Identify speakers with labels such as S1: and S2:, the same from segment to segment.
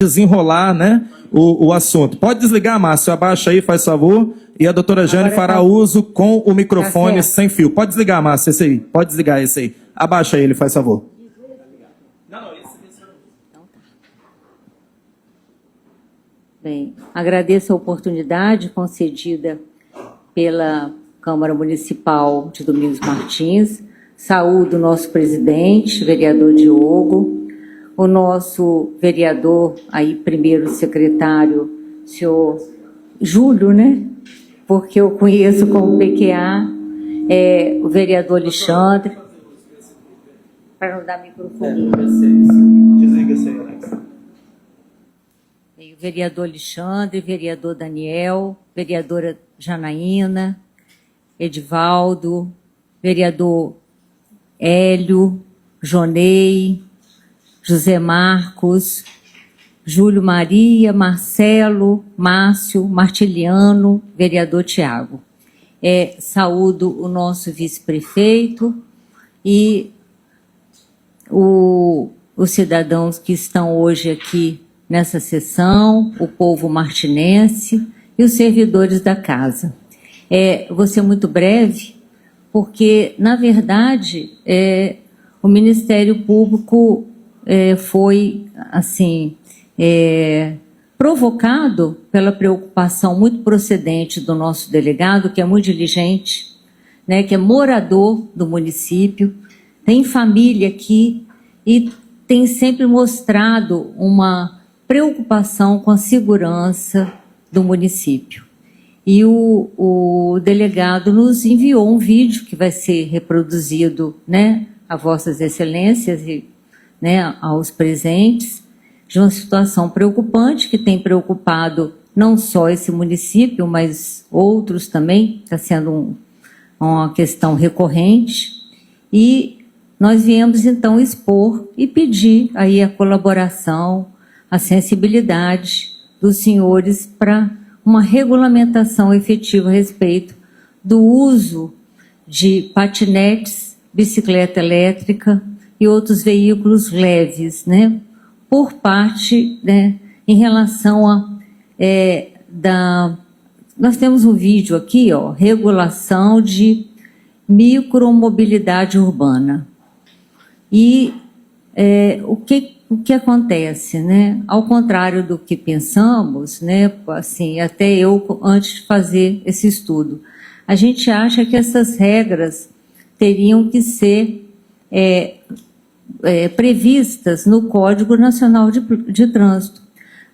S1: desenrolar, né, o assunto. Pode desligar, Márcio, abaixa aí, faz favor, e a doutora Jane fará uso com o microfone sem fio. Pode desligar, Márcio, esse aí, pode desligar esse aí. Abaixa ele, faz favor.
S2: Bem, agradeço a oportunidade concedida pela Câmara Municipal de Domingos Martins. Saúdo o nosso presidente, vereador Diogo, o nosso vereador, aí primeiro secretário, senhor Júlio, né? Porque eu conheço como PQA, o vereador Alexandre. Para não dar microfone.
S1: Desliga esse aí, Alex.
S2: O vereador Alexandre, vereador Daniel, vereadora Janaína, Edivaldo, vereador Hélio, Jonei, José Marcos, Júlio Maria, Marcelo, Márcio, Martiliano, vereador Tiago. Saúdo o nosso vice-prefeito e os cidadãos que estão hoje aqui nessa sessão, o povo martinense e os servidores da casa. Vou ser muito breve, porque, na verdade, o Ministério Público foi, assim, provocado pela preocupação muito procedente do nosso delegado, que é muito diligente, né, que é morador do município, tem família aqui e tem sempre mostrado uma preocupação com a segurança do município. E o delegado nos enviou um vídeo que vai ser reproduzido, né, a Vossas Excelências e, né, aos presentes, de uma situação preocupante que tem preocupado não só esse município, mas outros também, está sendo uma questão recorrente. E nós viemos então expor e pedir aí a colaboração, a sensibilidade dos senhores para uma regulamentação efetiva a respeito do uso de patinetes, bicicleta elétrica e outros veículos leves, né, por parte, né, em relação a nós temos um vídeo aqui, ó, regulação de micromobilidade urbana. E o que acontece, né? Ao contrário do que pensamos, né? Assim, até eu, antes de fazer esse estudo, a gente acha que essas regras teriam que ser previstas no Código Nacional de Trânsito.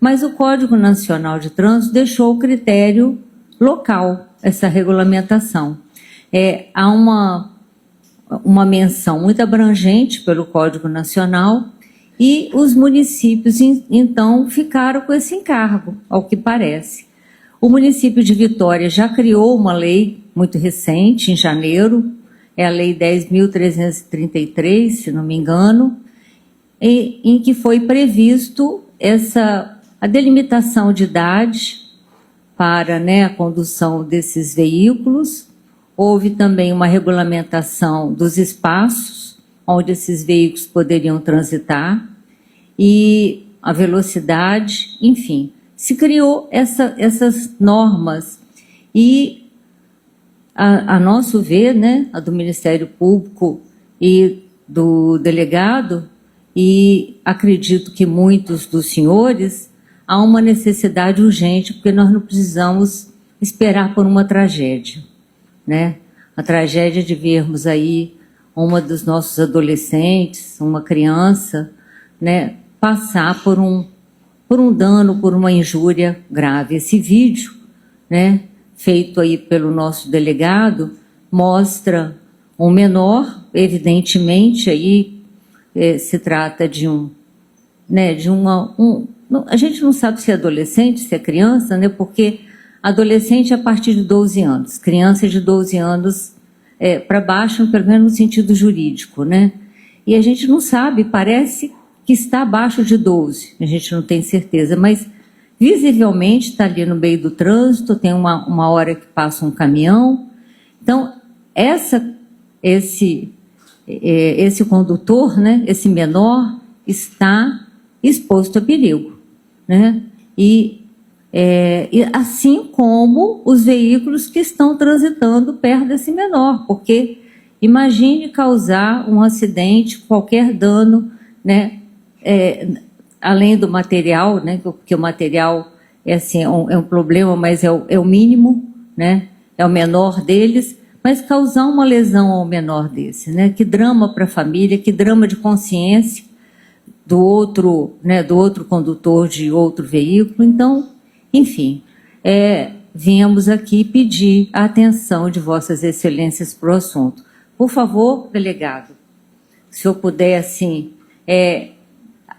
S2: Mas o Código Nacional de Trânsito deixou o critério local, essa regulamentação. Há uma menção muito abrangente pelo Código Nacional e os municípios, então, ficaram com esse encargo, ao que parece. O município de Vitória já criou uma lei muito recente, em janeiro, é a Lei 10.333, se não me engano, em que foi previsto a delimitação de idade para, né, a condução desses veículos. Houve também uma regulamentação dos espaços onde esses veículos poderiam transitar e a velocidade, enfim. Se criou essas normas e, a nosso ver, né, a do Ministério Público e do delegado, e acredito que muitos dos senhores, há uma necessidade urgente, porque nós não precisamos esperar por uma tragédia, né? A tragédia de vermos aí uma dos nossos adolescentes, uma criança, né, passar por um dano, por uma injúria grave. Esse vídeo, né, feito aí pelo nosso delegado, mostra um menor, evidentemente, aí se trata de a gente não sabe se é adolescente, se é criança, né, porque adolescente é a partir de 12 anos, criança de 12 anos para baixo, pelo menos no sentido jurídico, né? E a gente não sabe, parece que está abaixo de 12, a gente não tem certeza, mas visivelmente está ali no meio do trânsito, tem uma hora que passa um caminhão. Então, esse condutor, né, esse menor, está exposto a perigo. né? E assim como os veículos que estão transitando perto desse menor, porque imagine causar um acidente, qualquer dano, né? Além do material, né? Porque o material é um problema, mas é o mínimo, né? É o menor deles, mas causar uma lesão ao menor desse, né? Que drama para a família, que drama de consciência do outro, né? Do outro condutor de outro veículo. Então, enfim, viemos aqui pedir a atenção de Vossas Excelências para o assunto. Por favor, delegado, se o senhor puder, assim,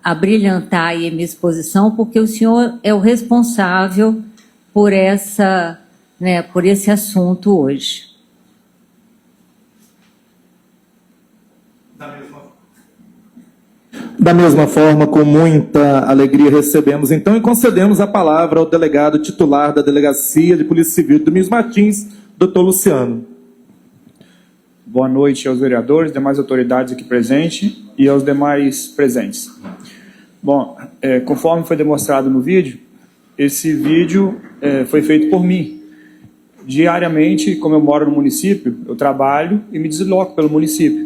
S2: abrilhantar aí a minha exposição, porque o senhor é o responsável por por esse assunto hoje.
S1: Da mesma forma, com muita alegria, recebemos então e concedemos a palavra ao delegado titular da Delegacia de Polícia Civil de Domingos Martins, doutor Luciano.
S3: Boa noite aos vereadores, demais autoridades aqui presentes e aos demais presentes. Bom, conforme foi demonstrado no vídeo, esse vídeo foi feito por mim. Diariamente, como eu moro no município, eu trabalho e me desloco pelo município.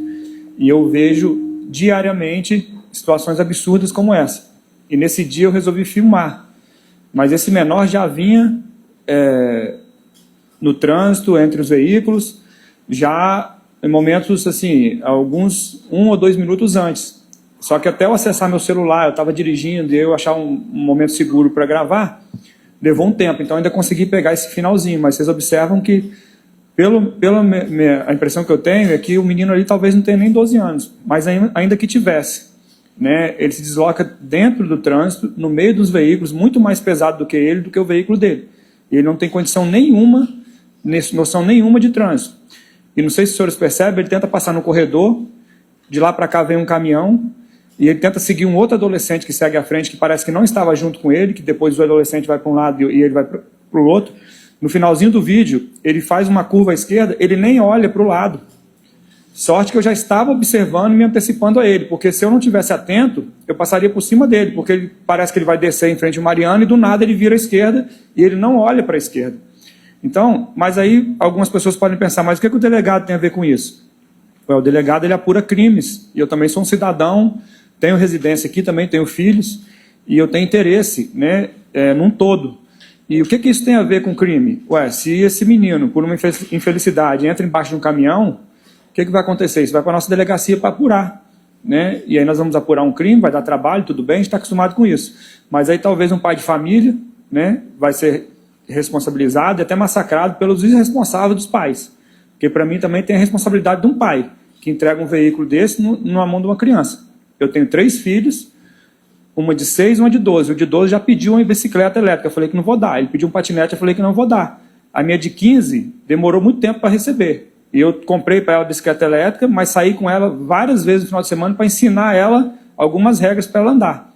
S3: E eu vejo diariamente situações absurdas como essa. E nesse dia eu resolvi filmar. Mas esse menor já vinha no trânsito, entre os veículos, já em momentos, assim, 1 ou 2 minutos antes. Só que até eu acessar meu celular, eu estava dirigindo e eu achar um momento seguro para gravar, levou um tempo. Então ainda consegui pegar esse finalzinho, mas vocês observam que, a impressão que eu tenho é que o menino ali talvez não tenha nem 12 anos, mas ainda que tivesse, né, ele se desloca dentro do trânsito, no meio dos veículos, muito mais pesado do que o veículo dele. E ele não tem condição nenhuma, noção nenhuma de trânsito. E não sei se os senhores percebem, ele tenta passar no corredor, de lá para cá vem um caminhão, e ele tenta seguir um outro adolescente que segue à frente, que parece que não estava junto com ele, que depois o adolescente vai para um lado e ele vai para o outro. No finalzinho do vídeo, ele faz uma curva à esquerda, ele nem olha para o lado. Sorte que eu já estava observando e me antecipando a ele, porque se eu não tivesse atento, eu passaria por cima dele, porque parece que ele vai descer em frente ao Mariano e do nada ele vira à esquerda e ele não olha para a esquerda. Então, mas aí algumas pessoas podem pensar, mas o que o delegado tem a ver com isso? O delegado ele apura crimes, e eu também sou um cidadão, tenho residência aqui, também tenho filhos, e eu tenho interesse, né, num todo. E o que isso tem a ver com crime? Se esse menino, por uma infelicidade, entra embaixo de um caminhão, o que vai acontecer? Isso vai para a nossa delegacia para apurar, né? E aí nós vamos apurar um crime, vai dar trabalho, tudo bem, a gente está acostumado com isso. Mas aí talvez um pai de família, né, vai ser responsabilizado e até massacrado pelos irresponsáveis dos pais. Porque para mim também tem a responsabilidade de um pai, que entrega um veículo desse na mão de uma criança. Eu tenho 3 filhos, uma de 6 e uma de 12. O de 12 já pediu uma bicicleta elétrica, eu falei que não vou dar. Ele pediu um patinete, eu falei que não vou dar. A minha de 15 demorou muito tempo para receber. E eu comprei para ela a bicicleta elétrica, mas saí com ela várias vezes no final de semana para ensinar ela algumas regras para ela andar.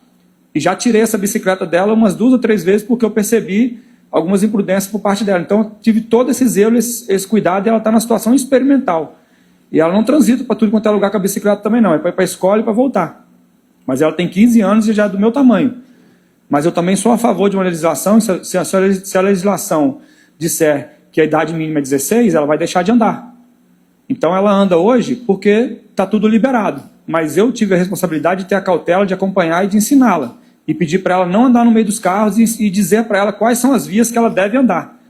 S3: E já tirei essa bicicleta dela umas 2 ou 3 vezes porque eu percebi algumas imprudências por parte dela. Então eu tive todo esse zelo, esse cuidado, e ela está na situação experimental. E ela não transita para tudo quanto é lugar com a bicicleta também não, é para ir para a escola e para voltar. Mas ela tem 15 anos e já é do meu tamanho. Mas eu também sou a favor de uma legislação, se a legislação disser que a idade mínima é 16, ela vai deixar de andar. Então ela anda hoje porque está tudo liberado. Mas eu tive a responsabilidade de ter a cautela de acompanhar e de ensiná-la. E pedir para ela não andar no meio dos carros e dizer para ela quais são as vias que ela deve andar.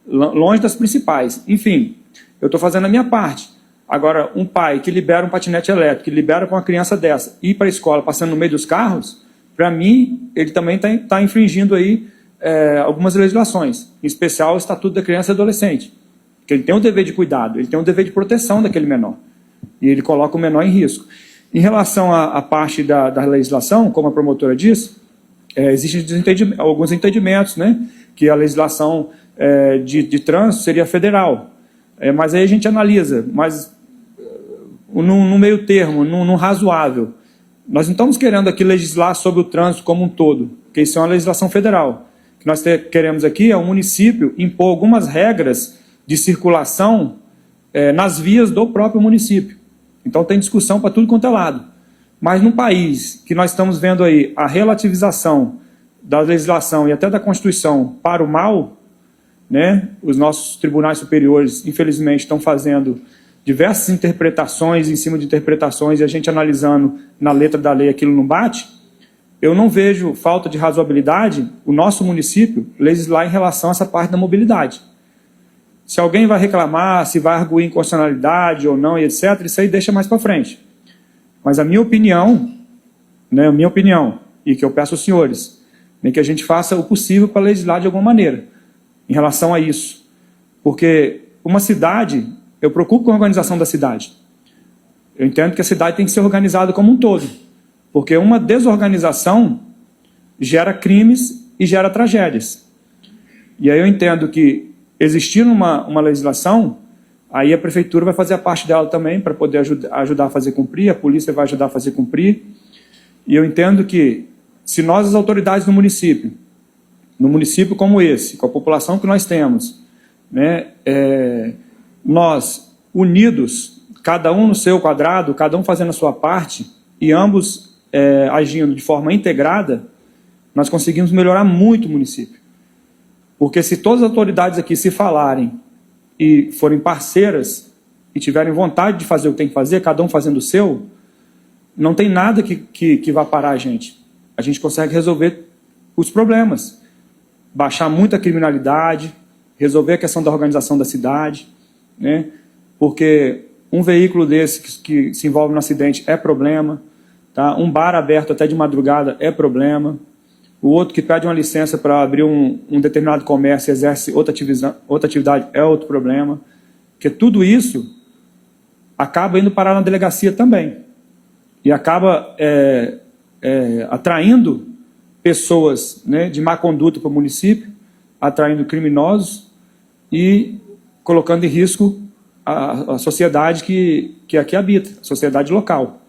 S3: Longe das principais. Enfim, eu estou fazendo a minha parte. Agora, um pai que libera um patinete elétrico, que libera para uma criança dessa ir para a escola passando no meio dos carros, para mim, ele também está infringindo aí algumas legislações, em especial o Estatuto da Criança e Adolescente, porque ele tem um dever de cuidado, ele tem um dever de proteção daquele menor, e ele coloca o menor em risco. Em relação à parte da legislação, como a promotora disse, existem alguns entendimentos, né, que a legislação de trânsito seria federal, mas aí a gente analisa, mas no meio termo, num razoável. Nós não estamos querendo aqui legislar sobre o trânsito como um todo, porque isso é uma legislação federal. O que nós queremos aqui é o município impor algumas regras de circulação nas vias do próprio município. Então tem discussão para tudo quanto é lado. Mas num país que nós estamos vendo aí a relativização da legislação e até da Constituição para o mal, né? Os nossos tribunais superiores, infelizmente, estão fazendo diversas interpretações em cima de interpretações e a gente analisando na letra da lei aquilo não bate. Eu não vejo falta de razoabilidade o nosso município legislar em relação a essa parte da mobilidade. Se alguém vai reclamar, se vai arguir inconstitucionalidade ou não, e etc., isso aí deixa mais para frente. Mas a minha opinião, né, e que eu peço aos senhores, né, que a gente faça o possível para legislar de alguma maneira em relação a isso. Porque uma cidade, eu preocupo com a organização da cidade. Eu entendo que a cidade tem que ser organizada como um todo. Porque uma desorganização gera crimes e gera tragédias. E aí eu entendo que, existindo uma legislação, aí a prefeitura vai fazer a parte dela também para poder ajudar a fazer cumprir, a polícia vai ajudar a fazer cumprir. E eu entendo que, se nós, as autoridades do município, num município como esse, com a população que nós temos, né, nós, unidos, cada um no seu quadrado, cada um fazendo a sua parte, e ambos agindo de forma integrada, nós conseguimos melhorar muito o município. Porque se todas as autoridades aqui se falarem e forem parceiras e tiverem vontade de fazer o que tem que fazer, cada um fazendo o seu, não tem nada que vá parar a gente. A gente consegue resolver os problemas, baixar muita criminalidade, resolver a questão da organização da cidade, né? Porque um veículo desse que se envolve no acidente é problema, tá? Um bar aberto até de madrugada é problema, o outro que pede uma licença para abrir um determinado comércio e exerce outra atividade é outro problema, porque tudo isso acaba indo parar na delegacia também, e acaba atraindo pessoas, né, de má conduta para o município, atraindo criminosos e colocando em risco a sociedade que aqui habita, a sociedade local.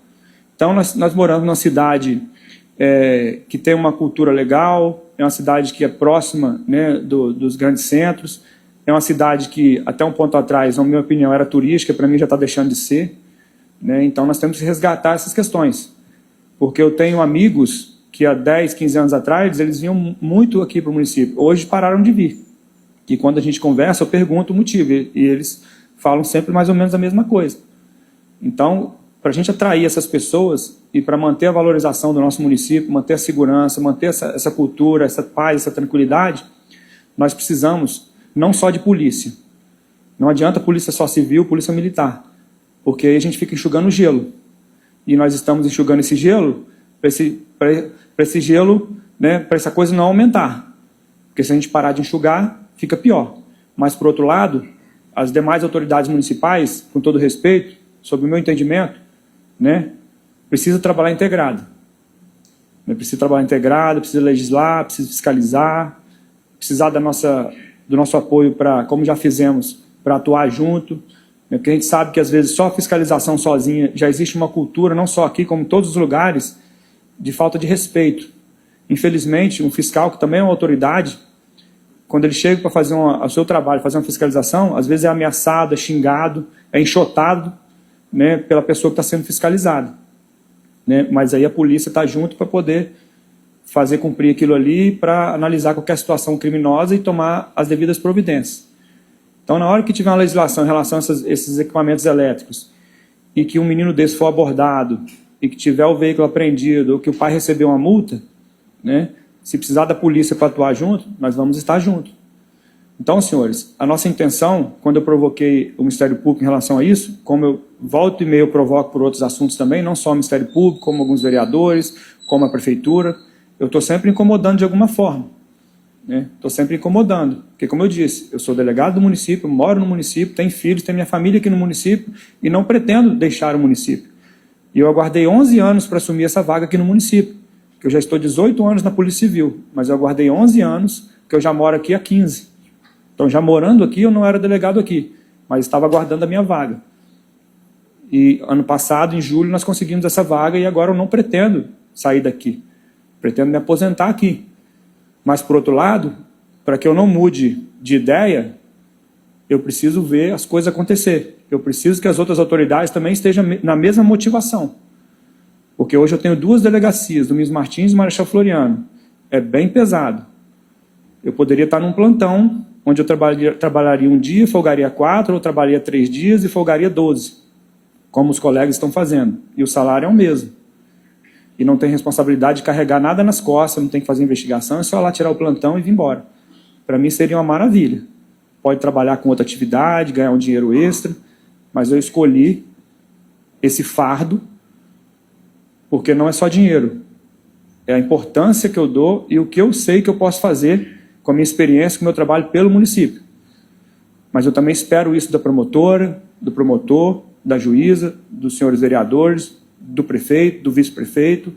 S3: Então, nós moramos numa cidade que tem uma cultura legal, é uma cidade que é próxima, né, dos grandes centros, é uma cidade que, até um ponto atrás, na minha opinião, era turística, para mim já está deixando de ser, né? Então, nós temos que resgatar essas questões, porque eu tenho amigos que há 10, 15 anos atrás, eles vinham muito aqui para o município. Hoje pararam de vir. E quando a gente conversa, eu pergunto o motivo. E eles falam sempre mais ou menos a mesma coisa. Então, para a gente atrair essas pessoas e para manter a valorização do nosso município, manter a segurança, manter essa cultura, essa paz, essa tranquilidade, nós precisamos não só de polícia. Não adianta polícia só civil, polícia militar. Porque aí a gente fica enxugando gelo. E nós estamos enxugando esse gelo para esse gelo, né, para essa coisa não aumentar. Porque se a gente parar de enxugar, fica pior. Mas, por outro lado, as demais autoridades municipais, com todo respeito, sob o meu entendimento, né, precisa trabalhar integrado. Precisa trabalhar integrado, precisa legislar, precisa fiscalizar, precisar do nosso apoio para, como já fizemos, para atuar junto. Porque a gente sabe que, às vezes, só a fiscalização sozinha já existe uma cultura, não só aqui, como em todos os lugares, de falta de respeito. Infelizmente, um fiscal, que também é uma autoridade, quando ele chega para fazer o seu trabalho, fazer uma fiscalização, às vezes é ameaçado, é xingado, é enxotado, né, pela pessoa que está sendo fiscalizada. Né? Mas aí a polícia está junto para poder fazer cumprir aquilo ali, para analisar qualquer situação criminosa e tomar as devidas providências. Então, na hora que tiver uma legislação em relação a esses equipamentos elétricos, e que um menino desse for abordado, e que tiver o veículo apreendido, ou que o pai recebeu uma multa, né, se precisar da polícia para atuar junto, nós vamos estar junto. Então, senhores, a nossa intenção, quando eu provoquei o Ministério Público em relação a isso, como eu volto e meio provoco por outros assuntos também, não só o Ministério Público, como alguns vereadores, como a Prefeitura, eu estou sempre incomodando de alguma forma. Estou sempre incomodando, porque, como eu disse, eu sou delegado do município, moro no município, tenho filhos, tenho minha família aqui no município, e não pretendo deixar o município. E eu aguardei 11 anos para assumir essa vaga aqui no município, que eu já estou 18 anos na Polícia Civil, mas eu aguardei 11 anos, que eu já moro aqui há 15. Então, já morando aqui, eu não era delegado aqui, mas estava aguardando a minha vaga. E ano passado, em julho, nós conseguimos essa vaga, e agora eu não pretendo sair daqui. Pretendo me aposentar aqui. Mas, por outro lado, para que eu não mude de ideia, eu preciso ver as coisas acontecer. Eu preciso que as outras autoridades também estejam na mesma motivação. Porque hoje eu tenho 2 delegacias, Domingos Martins e Marechal Floriano. é bem pesado. Eu poderia estar num plantão, onde eu trabalharia um dia, folgaria 4, ou trabalharia 3 dias e folgaria 12, como os colegas estão fazendo. E o salário é o mesmo. E não tem responsabilidade de carregar nada nas costas, não tem que fazer investigação, é só lá tirar o plantão e vir embora. Para mim seria uma maravilha. Pode trabalhar com outra atividade, ganhar um dinheiro extra, mas eu escolhi esse fardo porque não é só dinheiro. É a importância que eu dou e o que eu sei que eu posso fazer com a minha experiência, com o meu trabalho pelo município. Mas eu também espero isso da promotora, do promotor, da juíza, dos senhores vereadores, do prefeito, do vice-prefeito.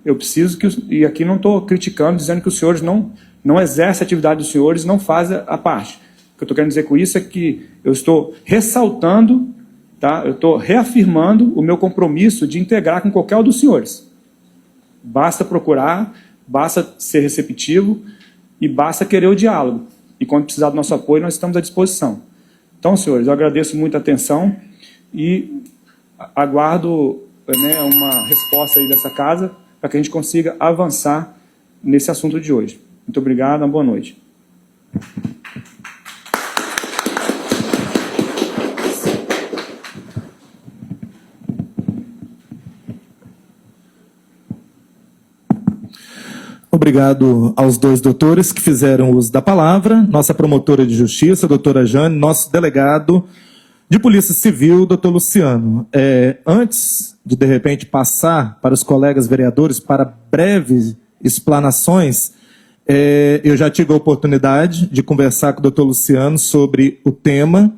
S3: Eu preciso que... E aqui não estou criticando, dizendo que os senhores não exercem a atividade dos senhores, não fazem a parte. O que eu estou querendo dizer com isso é que eu estou ressaltando, tá? Eu estou reafirmando o meu compromisso de integrar com qualquer um dos senhores. Basta procurar, basta ser receptivo e basta querer o diálogo. E quando precisar do nosso apoio, nós estamos à disposição. Então, senhores, eu agradeço muito a atenção e aguardo, né, uma resposta aí dessa casa para que a gente consiga avançar nesse assunto de hoje. Muito obrigado, uma boa noite.
S1: Obrigado aos dois doutores que fizeram uso da palavra, nossa promotora de justiça, doutora Jane, nosso delegado de Polícia Civil, doutor Luciano. Antes de repente, passar para os colegas vereadores para breves explanações, eu já tive a oportunidade de conversar com o doutor Luciano sobre o tema.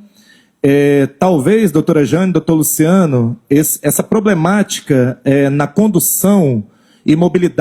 S1: Talvez, doutora Jane, doutor Luciano, essa problemática na condução e mobilidade